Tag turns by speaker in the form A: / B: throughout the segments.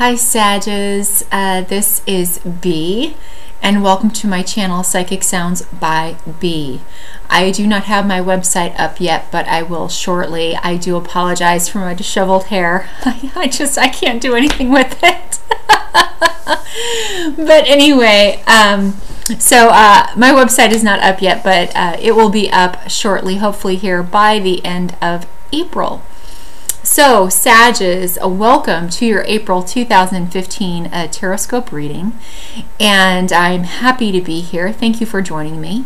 A: Hi Sages, this is B, and welcome to my channel Psychic Sounds by B. I do not have my website up yet, but I will shortly. I do apologize for my disheveled hair. I can't do anything with it. But anyway, my website is not up yet, but it will be up shortly, hopefully here by the end of April. So, Sages, welcome to your April 2015 Taroscope reading, and I'm happy to be here. Thank you for joining me.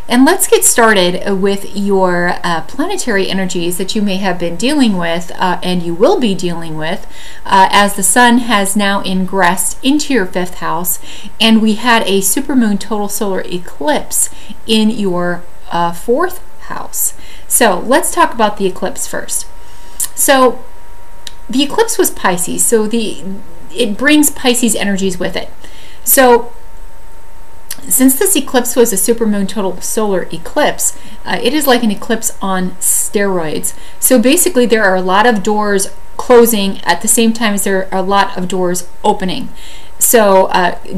A: And let's get started with your planetary energies that you may have been dealing with and you will be dealing with as the Sun has now ingressed into your 5th house, and we had a supermoon total solar eclipse in your 4th house. So, let's talk about the eclipse first. So the eclipse was Pisces, so it brings Pisces energies with it. So since this eclipse was a supermoon total solar eclipse, it is like an eclipse on steroids. So basically there are a lot of doors closing at the same time as there are a lot of doors opening. So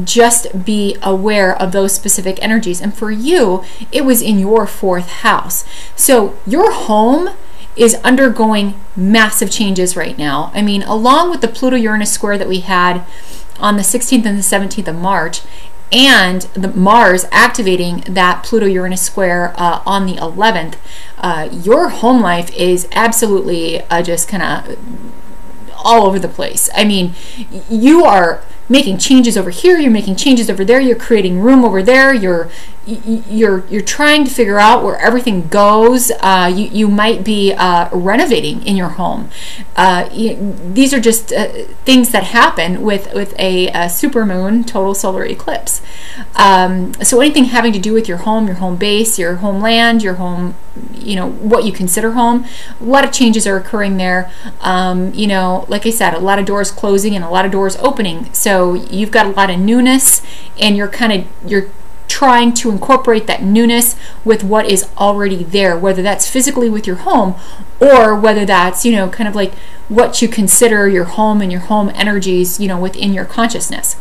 A: just be aware of those specific energies. And for you, it was in your 4th house. So your home is undergoing massive changes right now. I mean, along with the Pluto-Uranus square that we had on the 16th and the 17th of March, and the Mars activating that Pluto-Uranus square on the 11th, your home life is absolutely just kind of all over the place. I mean, you are making changes over here, you're making changes over there, you're creating room over there, you're trying to figure out where everything goes. You might be renovating in your home. These are just things that happen with a supermoon total solar eclipse. So anything having to do with your home base, your homeland, your home, what you consider home, a lot of changes are occurring there. Like I said, a lot of doors closing and a lot of doors opening. So you've got a lot of newness, and you're trying to incorporate that newness with what is already there, whether that's physically with your home or whether that's, kind of like what you consider your home and your home energies, within your consciousness.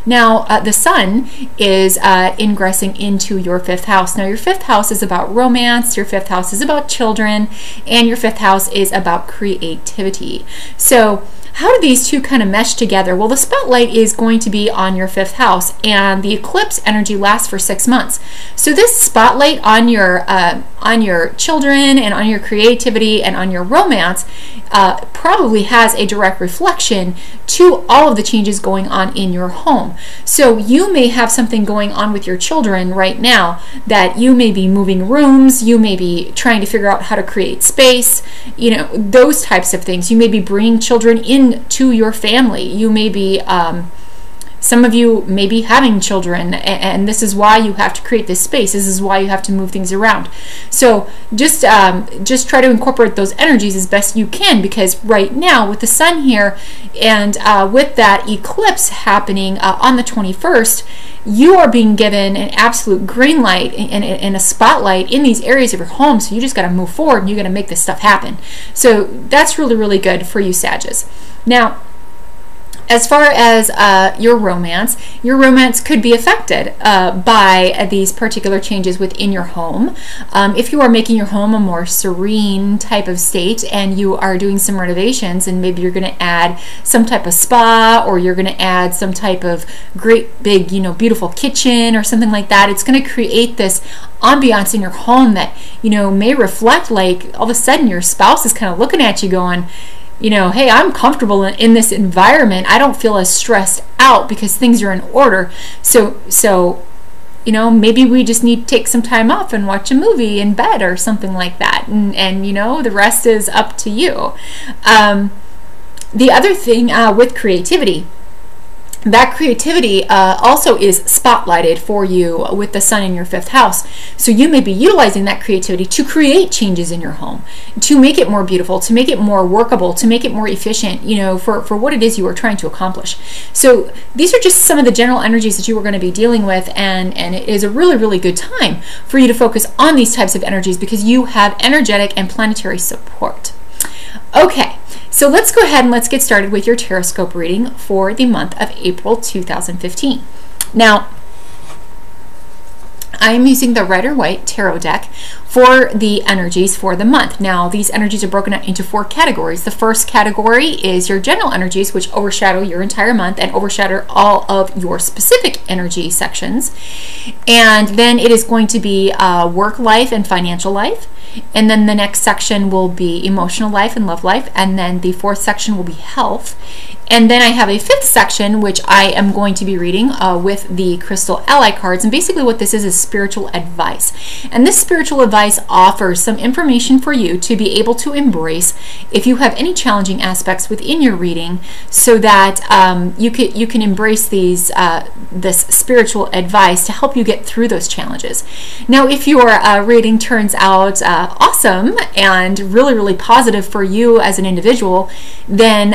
A: Now, the Sun is ingressing into your 5th house. Now, your 5th house is about romance, your 5th house is about children, and your 5th house is about creativity. So, how do these two kind of mesh together? Well, the spotlight is going to be on your 5th house, and the eclipse energy lasts for 6 months. So this spotlight on your children and on your creativity and on your romance probably has a direct reflection to all of the changes going on in your home. So you may have something going on with your children right now that you may be moving rooms, you may be trying to figure out how to create space, those types of things. You may be bringing children into your family. You may be, some of you may be having children, and this is why you have to create this space. This is why you have to move things around. So just try to incorporate those energies as best you can, because right now with the Sun here and with that eclipse happening on the 21st, you are being given an absolute green light and a spotlight in these areas of your home. So you just got to move forward and you got to make this stuff happen. So that's really, really good for you, Sages. Now, as far as your romance could be affected by these particular changes within your home. If you are making your home a more serene type of state and you are doing some renovations, and maybe you're going to add some type of spa, or you're going to add some type of great big, beautiful kitchen or something like that, it's going to create this ambiance in your home that, may reflect like all of a sudden your spouse is kind of looking at you going, hey, I'm comfortable in this environment. I don't feel as stressed out because things are in order. So maybe we just need to take some time off and watch a movie in bed or something like that. And the rest is up to you. The other thing with creativity, that creativity also is spotlighted for you with the Sun in your 5th house. So you may be utilizing that creativity to create changes in your home, to make it more beautiful, to make it more workable, to make it more efficient, for what it is you are trying to accomplish. So these are just some of the general energies that you are going to be dealing with, and it is a really, really good time for you to focus on these types of energies because you have energetic and planetary support. Okay, So let's go ahead and let's get started with your Taroscope reading for the month of April 2015. Now, I am using the Rider-Waite Tarot deck for the energies for the month. Now, these energies are broken up into 4 categories. The first category is your general energies, which overshadow your entire month and overshadow all of your specific energy sections. And then it is going to be work life and financial life. And then the next section will be emotional life and love life. And then the 4th section will be health. And then I have a 5th section, which I am going to be reading with the Crystal Ally cards. And basically what this is spiritual advice. And this spiritual advice offers some information for you to be able to embrace if you have any challenging aspects within your reading, so that you can embrace these this spiritual advice to help you get through those challenges. Now, if your reading turns out awesome and really, really positive for you as an individual, then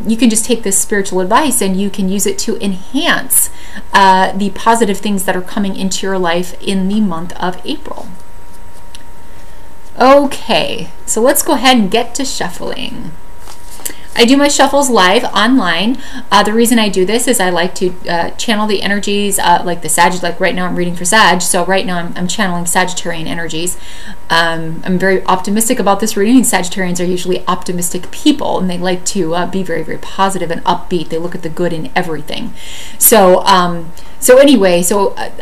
A: you can just take this spiritual advice and you can use it to enhance the positive things that are coming into your life in the month of April. Okay, so let's go ahead and get to shuffling. I do my shuffles live online. The reason I do this is I like to channel the energies, like the Sag, like right now I'm reading for Sag, so right now I'm channeling Sagittarian energies. I'm very optimistic about this reading. Sagittarians are usually optimistic people, and they like to be very, very positive and upbeat. They look at the good in everything. So anyway,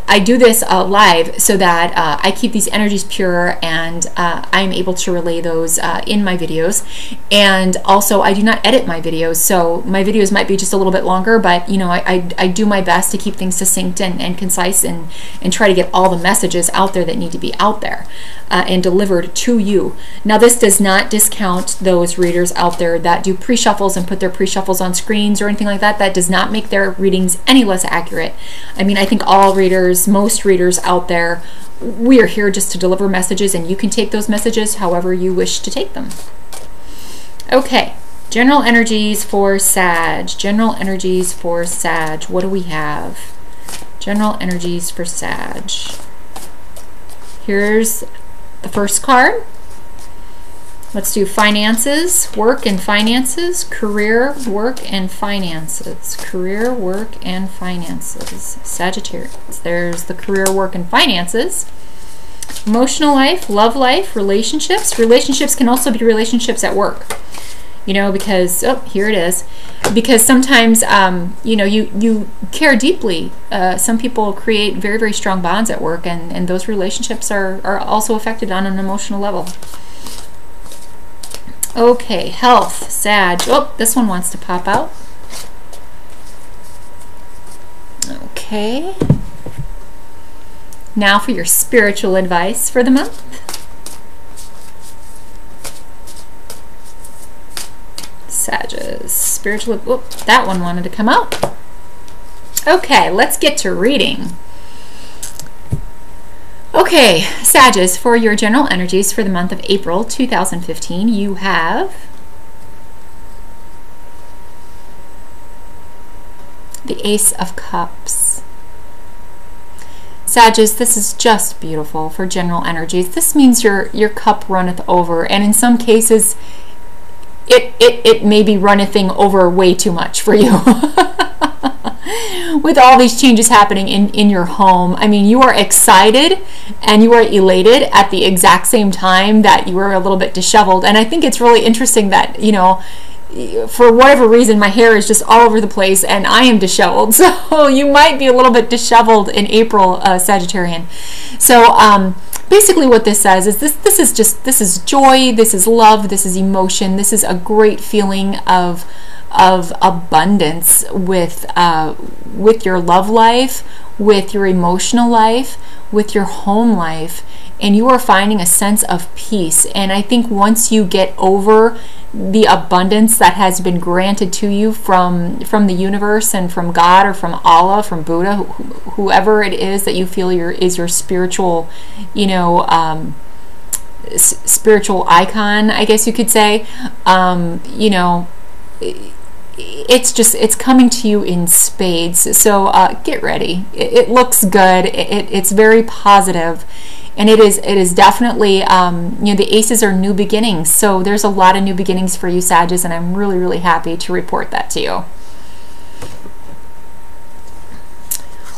A: I do this live so that I keep these energies pure, and I'm able to relay those in my videos. And also, I do not edit my videos, so my videos might be just a little bit longer, but you know, I do my best to keep things succinct and concise, and try to get all the messages out there that need to be out there and delivered to you. Now, this does not discount those readers out there that do pre-shuffles and put their pre-shuffles on screens or anything like that. That does not make their readings any less accurate. I mean, I think all readers, most readers out there, we are here just to deliver messages, and you can take those messages however you wish to take them. Okay, general energies for Sag. General energies for Sag. What do we have? General energies for Sag. Here's the first card. Let's do finances, work and finances, career, work and finances, career, work and finances, Sagittarius. There's the career, work and finances. Emotional life, love life, relationships. Relationships can also be relationships at work, you know, because, oh, here it is. Because sometimes, you know, you care deeply. Some people create very, very strong bonds at work, and those relationships are also affected on an emotional level. Okay, health, Sag. Oh, this one wants to pop out. Okay. Now for your spiritual advice for the month. Sagittarius, spiritual, oh, that one wanted to come out. Okay, let's get to reading. Okay, Sagittarius, for your general energies for the month of April 2015, you have the Ace of Cups. Sagittarius, this is just beautiful for general energies. This means your cup runneth over, and in some cases, it may be runnething over way too much for you. With all these changes happening in your home, I mean, you are excited and you are elated at the exact same time that you were a little bit disheveled. And I think it's really interesting that, you know, for whatever reason, my hair is just all over the place and I am disheveled. So you might be a little bit disheveled in April, Sagittarian. So basically what this says is this is joy, this is love, this is emotion, this is a great feeling of abundance with your love life, with your emotional life, with your home life, and you are finding a sense of peace. And I think once you get over the abundance that has been granted to you from the universe and from God or from Allah, from Buddha, whoever it is that you feel is your spiritual, you know, spiritual icon, I guess you could say, you know, it's coming to you in spades. So get ready. It looks good. It's very positive. And it is definitely, the aces are new beginnings. So there's a lot of new beginnings for you, Sagittarius, and I'm really, really happy to report that to you.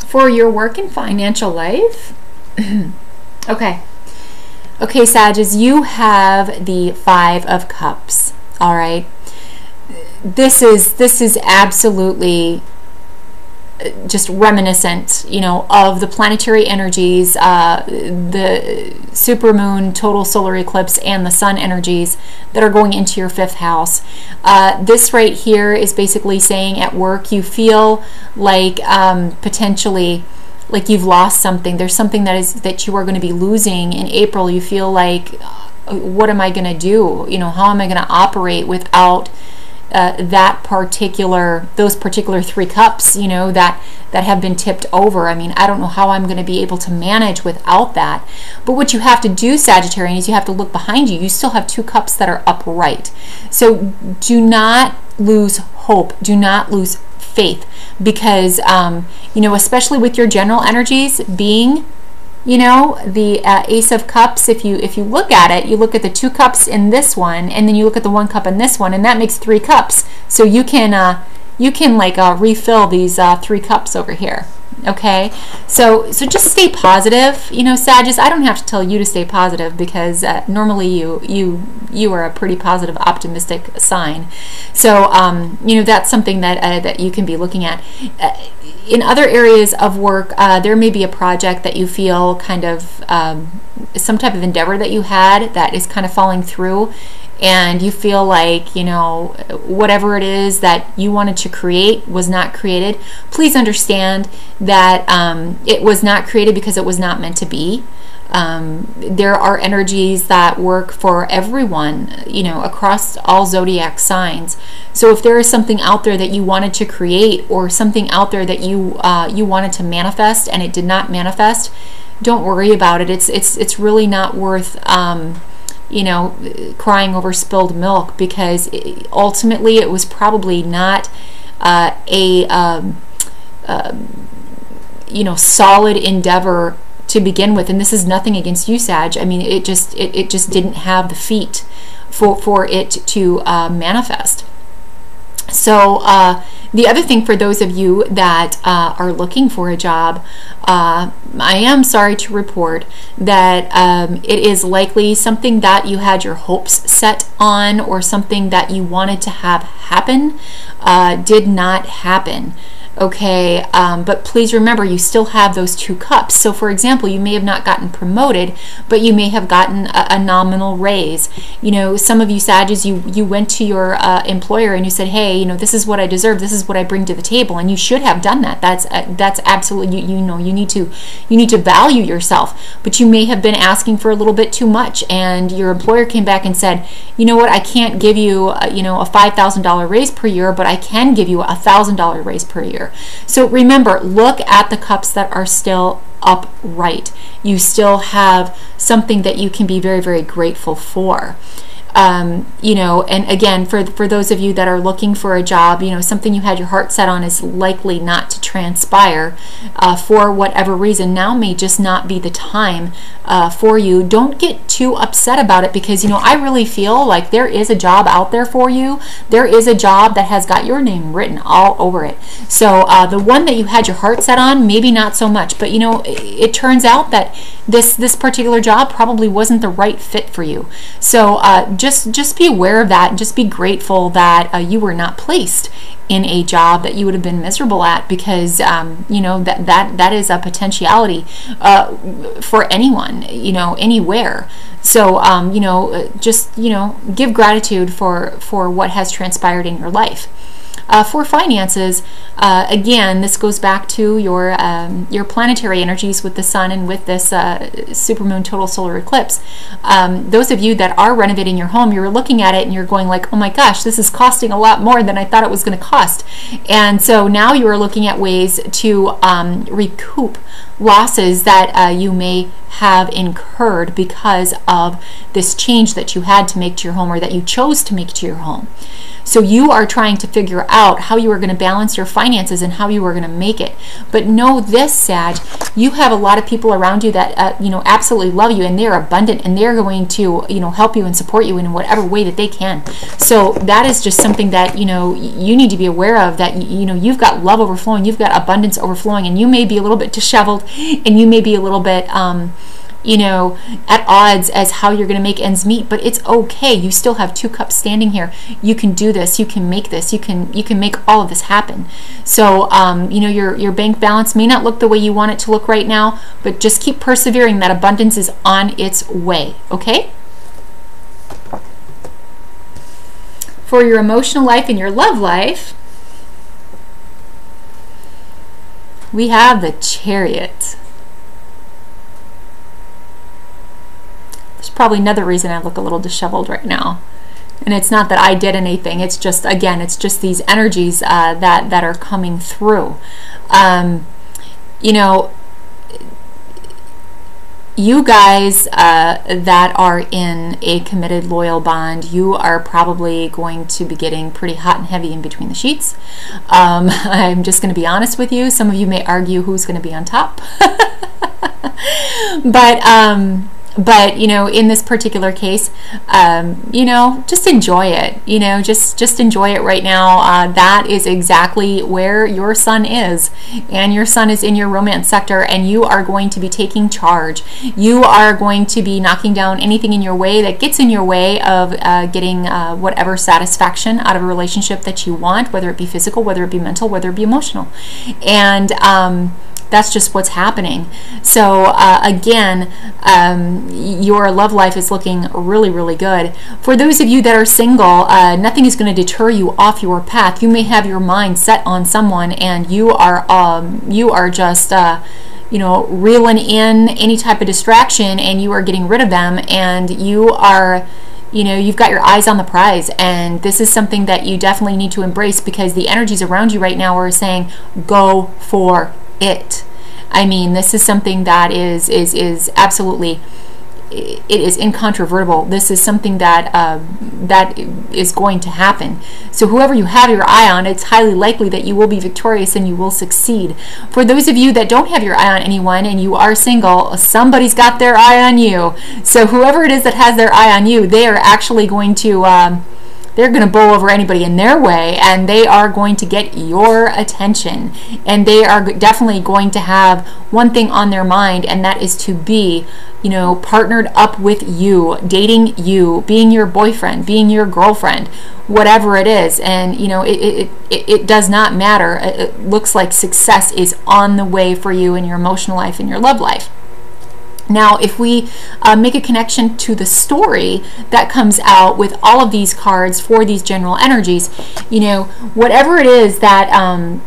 A: For your work and financial life, okay, Sagittarius, you have the Five of Cups. All right, this is absolutely just reminiscent, of the planetary energies, the supermoon, total solar eclipse, and the sun energies that are going into your 5th house. This right here is basically saying at work you feel like potentially like you've lost something. There's something that you are going to be losing in April. You feel like, what am I going to do? How am I going to operate without those particular 3 cups, that have been tipped over? I mean, I don't know how I'm going to be able to manage without that. But what you have to do, Sagittarius, is you have to look behind you. You still have 2 cups that are upright. So do not lose hope. Do not lose faith, because, especially with your general energies being, the Ace of Cups, if you look at it, you look at the 2 cups in this one, and then you look at the 1 cup in this one, and that makes 3 cups. So you can refill these 3 cups over here. Okay, so just stay positive, Sagittarius. I don't have to tell you to stay positive, because normally you are a pretty positive, optimistic sign. So that's something that you can be looking at. In other areas of work, there may be a project that you feel kind of some type of endeavor that you had that is kind of falling through, and you feel like, whatever it is that you wanted to create was not created. Please understand that it was not created because it was not meant to be. There are energies that work for everyone, across all zodiac signs. So if there is something out there that you wanted to create, or something out there that you wanted to manifest and it did not manifest, don't worry about it. It's really not worth crying over spilled milk, because ultimately it was probably not solid endeavor to begin with. And this is nothing against you, Sag. I mean, it just didn't have the feet for it to manifest. So the other thing, for those of you that are looking for a job, I am sorry to report that it is likely something that you had your hopes set on, or something that you wanted to have happen did not happen. Okay, but please remember, you still have those 2 cups. So for example, you may have not gotten promoted, but you may have gotten a nominal raise. Some of you Sagittarius, you went to your employer and you said, hey, this is what I deserve, this is what I bring to the table, and you should have done that. That's absolutely, you need to value yourself. But you may have been asking for a little bit too much, and your employer came back and said, you know what, I can't give you a $5,000 raise per year, but I can give you a $1,000 raise per year. So remember, look at the cups that are still upright. You still have something that you can be very, very grateful for. And again, for those of you that are looking for a job, something you had your heart set on is likely not to transpire for whatever reason. Now may just not be the time for you. Don't get too upset about it, because I really feel like there is a job out there for you. There is a job that has got your name written all over it. So the one that you had your heart set on, maybe not so much, but it turns out that this particular job probably wasn't the right fit for you. So just be aware of that, and just be grateful that you were not placed in a job that you would have been miserable at, because that is a potentiality for anyone, anywhere. So just give gratitude for what has transpired in your life. For finances, again, this goes back to your planetary energies with the sun and with this supermoon total solar eclipse. Those of you that are renovating your home, you're looking at it and you're going like, oh my gosh, this is costing a lot more than I thought it was going to cost. And so now you are looking at ways to recoup losses that you may have incurred because of this change that you had to make to your home, or that you chose to make to your home. So you are trying to figure out how you are going to balance your finances and how you are going to make it. But know this, Sag, you have a lot of people around you that you know, absolutely love you, and they're abundant, and they're going to, you know, help you and support you in whatever way that they can. So that is just something that, you know, you need to be aware of, that you know, you've got love overflowing, you've got abundance overflowing, and you may be a little bit disheveled, and you may be a little bit you know, at odds as how you're going to make ends meet, but it's okay. You still have 2 cups standing here. You can do this. You can make this. You can make all of this happen. So you know, your bank balance may not look the way you want it to look right now, but just keep persevering. That abundance is on its way. Okay. For your emotional life and your love life, we have the Chariot. Probably another reason I look a little disheveled right now, and it's not that I did anything, it's just, again, it's just these energies that are coming through. You know, you guys that are in a committed, loyal bond, you are probably going to be getting pretty hot and heavy in between the sheets. I'm just going to be honest with you. Some of you may argue who's going to be on top. But you know, in this particular case, you know, just enjoy it. You know, just enjoy it right now. That is exactly where your sun is, and your sun is in your romance sector, and you are going to be taking charge. You are going to be knocking down anything in your way that gets in your way of getting whatever satisfaction out of a relationship that you want, whether it be physical, whether it be mental, whether it be emotional, and that's just what's happening. So again, your love life is looking really, really good. For those of you that are single, nothing is going to deter you off your path. You may have your mind set on someone, and you are just you know, reeling in any type of distraction, and you are getting rid of them, and you are, you know, you've got your eyes on the prize, and this is something that you definitely need to embrace, because the energies around you right now are saying, go for it. I mean, this is something that is absolutely, it is incontrovertible. This is something that that is going to happen. So whoever you have your eye on, it's highly likely that you will be victorious and you will succeed. For those of you that don't have your eye on anyone and you are single, somebody's got their eye on you. So whoever it is that has their eye on you, they are actually going to they're going to bowl over anybody in their way, and they are going to get your attention, and they are definitely going to have one thing on their mind, and that is to be, you know, partnered up with you, dating you, being your boyfriend, being your girlfriend, whatever it is. And you know, it does not matter. It looks like success is on the way for you in your emotional life and your love life. Now, if we make a connection to the story that comes out with all of these cards for these general energies, you know, whatever it is that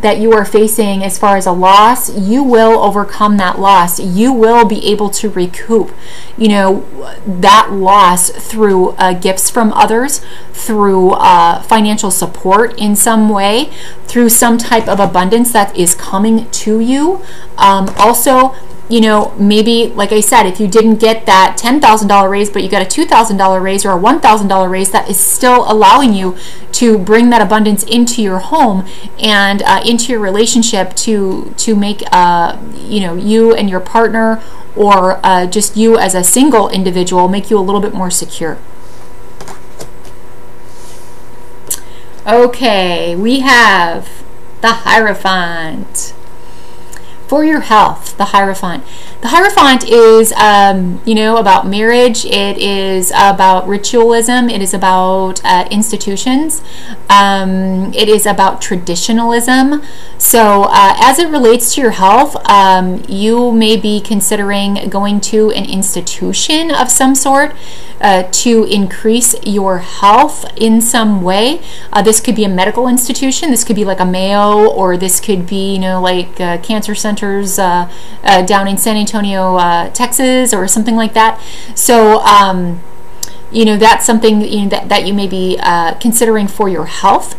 A: that you are facing as far as a loss, you will overcome that loss. You will be able to recoup, you know, that loss through gifts from others, through financial support in some way, through some type of abundance that is coming to you. Also, you know, maybe, like I said, if you didn't get that $10,000 raise, but you got a $2,000 raise or a $1,000 raise, that is still allowing you to bring that abundance into your home and into your relationship to make, you know, you and your partner, or just you as a single individual, make you a little bit more secure. Okay, we have the Hierophant. For your health, the Hierophant. The Hierophant is, you know, about marriage. It is about ritualism. It is about institutions. It is about traditionalism. So as it relates to your health, you may be considering going to an institution of some sort to increase your health in some way. This could be a medical institution. This could be like a Mayo, or this could be, you know, like cancer centers down in San Antonio, Texas, or something like that. So that's something that you may be considering for your health.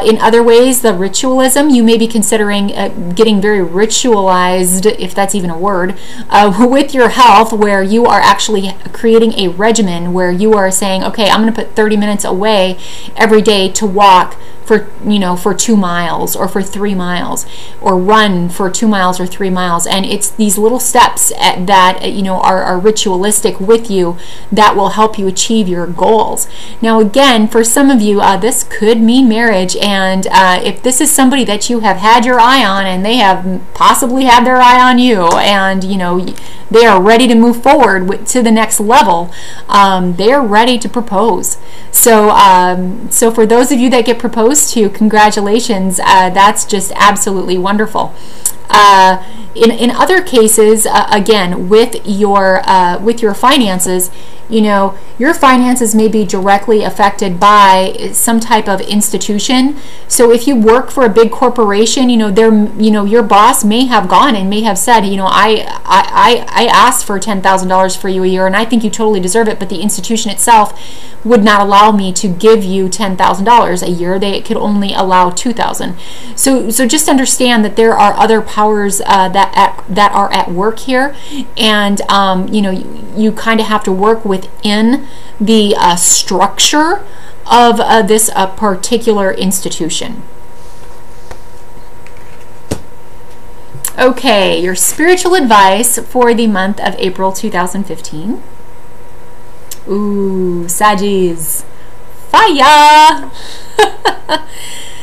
A: In other ways, the ritualism, you may be considering getting very ritualized, if that's even a word, with your health, where you are actually creating a regimen where you are saying, okay, I'm going to put 30 minutes away every day to walk for 2 miles or for 3 miles, or run for 2 miles or 3 miles. And it's these little steps that are ritualistic with you that will help you achieve your goals. Now again, for some of you, this could mean marriage, and if this is somebody that you have had your eye on and they have possibly had their eye on you, and they are ready to move forward to the next level, they are ready to propose. So for those of you that get proposed to, congratulations. That's just absolutely wonderful. In other cases, again, with your finances, your finances may be directly affected by some type of institution. So if you work for a big corporation, your boss may have gone and may have said, I asked for $10,000 for you a year, and I think you totally deserve it, but the institution itself would not allow me to give you $10,000 a year. They could only allow $2,000. So just understand that there are other powers that are at work here, and you kind of have to work within the structure of this particular institution. Okay, your spiritual advice for the month of April 2015. Ooh, Saggies, fire!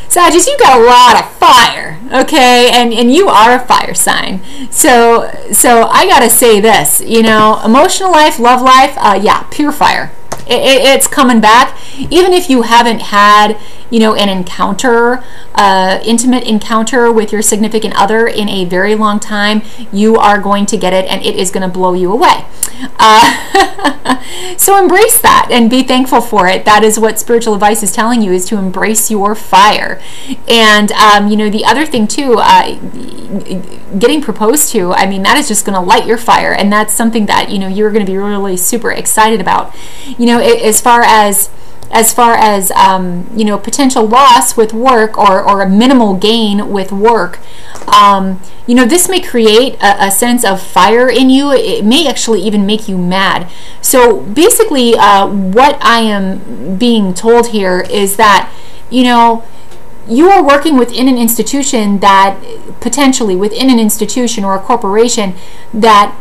A: Sagittarius, you got a lot of fire, okay, and you are a fire sign. So I gotta say this, emotional life, love life, yeah, pure fire. It's coming back. Even if you haven't had, an encounter, intimate encounter with your significant other in a very long time, you are going to get it, and it is going to blow you away. So embrace that and be thankful for it. That is what spiritual advice is telling you, is to embrace your fire. And the other thing too, getting proposed to, that is just going to light your fire, and that's something that you're going to be really super excited about. As far as potential loss with work, or a minimal gain with work, this may create a sense of fire in you. It may actually even make you mad. So basically, what I am being told here is that, you are working within an institution that, potentially within an institution or a corporation that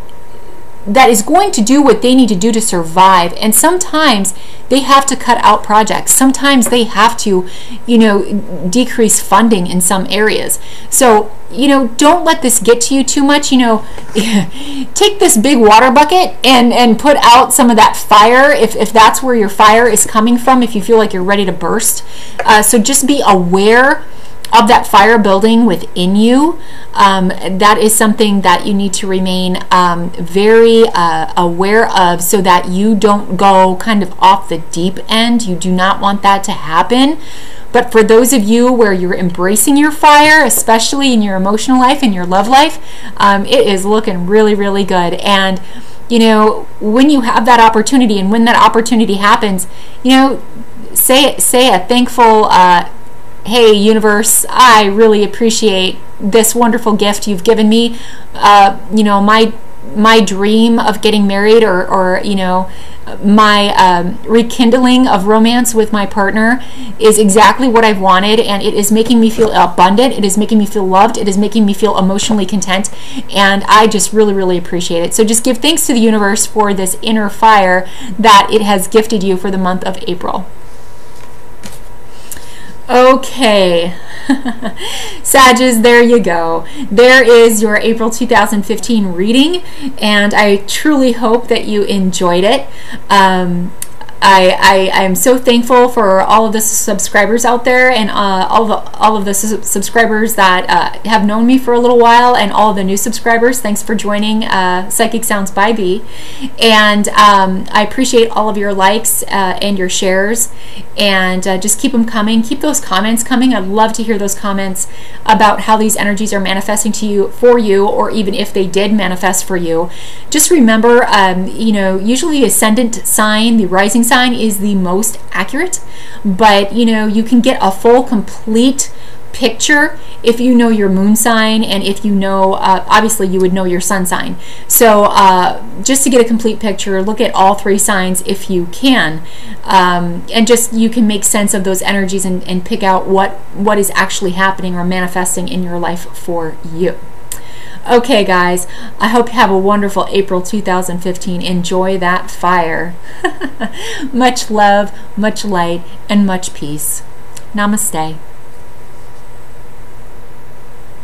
A: is going to do what they need to do to survive. And sometimes they have to cut out projects. Sometimes they have to, decrease funding in some areas. So, don't let this get to you too much. Take this big water bucket and put out some of that fire if that's where your fire is coming from, if you feel like you're ready to burst. So just be aware of that fire building within you. That is something that you need to remain very aware of, so that you don't go kind of off the deep end. You do not want that to happen. But for those of you where you're embracing your fire, especially in your emotional life and your love life, it is looking really, really good. And when you have that opportunity, and when that opportunity happens, say a thankful hey, universe, I really appreciate this wonderful gift you've given me. My dream of getting married, or my rekindling of romance with my partner is exactly what I've wanted, and it is making me feel abundant. It is making me feel loved. It is making me feel emotionally content, and I just really, really appreciate it. So just give thanks to the universe for this inner fire that it has gifted you for the month of April. Okay, Sagittarius, there you go. There is your April 2015 reading, and I truly hope that you enjoyed it. I am so thankful for all of the subscribers out there, and all of the subscribers that have known me for a little while, and all of the new subscribers. Thanks for joining Psychic Sounds by B. And I appreciate all of your likes and your shares, and just keep them coming. Keep those comments coming. I'd love to hear those comments about how these energies are manifesting for you, or even if they did manifest for you. Just remember, usually the ascendant sign, the rising sign, sign is the most accurate, but you know, you can get a full, complete picture if you know your moon sign, and if you know, obviously you would know your sun sign. So just to get a complete picture, look at all 3 signs if you can, and just you can make sense of those energies and pick out what is actually happening or manifesting in your life for you. Okay guys, I hope you have a wonderful April 2015. Enjoy that fire. Much love, much light, and much peace. Namaste.